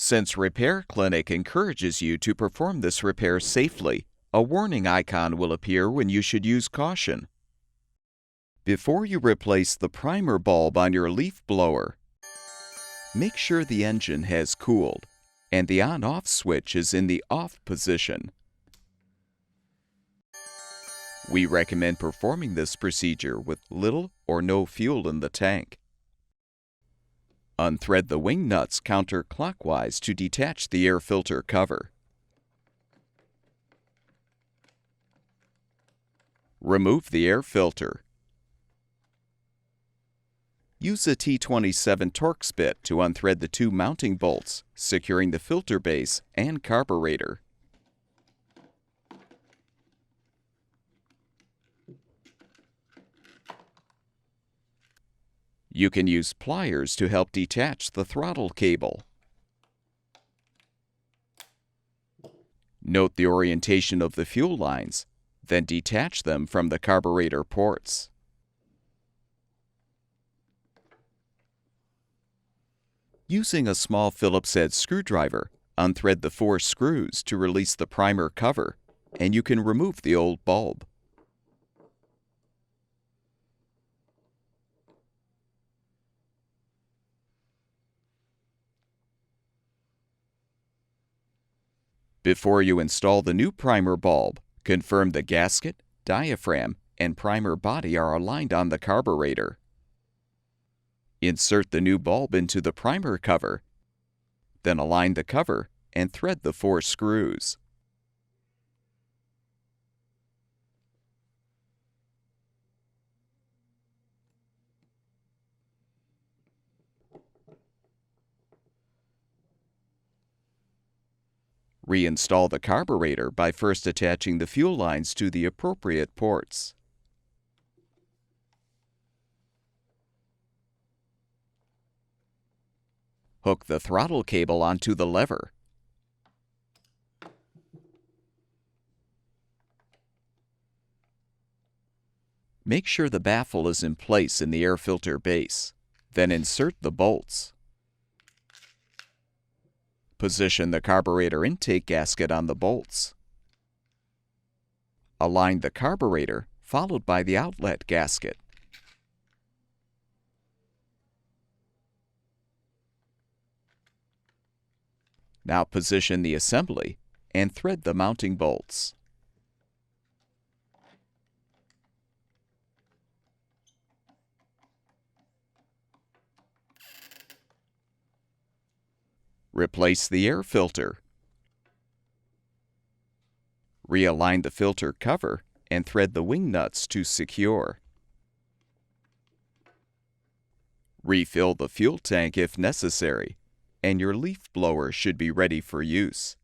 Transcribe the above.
Since Repair Clinic encourages you to perform this repair safely, a warning icon will appear when you should use caution. Before you replace the primer bulb on your leaf blower, make sure the engine has cooled and the on-off switch is in the off position. We recommend performing this procedure with little or no fuel in the tank. Unthread the wing nuts counterclockwise to detach the air filter cover. Remove the air filter. Use a T27 Torx bit to unthread the two mounting bolts, securing the filter base and carburetor. You can use pliers to help detach the throttle cable. Note the orientation of the fuel lines, then detach them from the carburetor ports. Using a small Phillips head screwdriver, unthread the 4 screws to release the primer cover, and you can remove the old bulb. Before you install the new primer bulb, confirm the gasket, diaphragm, and primer body are aligned on the carburetor. Insert the new bulb into the primer cover, then align the cover and thread the 4 screws. Reinstall the carburetor by first attaching the fuel lines to the appropriate ports. Hook the throttle cable onto the lever. Make sure the baffle is in place in the air filter base. Then insert the bolts. Position the carburetor intake gasket on the bolts. Align the carburetor, followed by the outlet gasket. Now position the assembly and thread the mounting bolts. Replace the air filter. Realign the filter cover and thread the wing nuts to secure. Refill the fuel tank if necessary, and your leaf blower should be ready for use.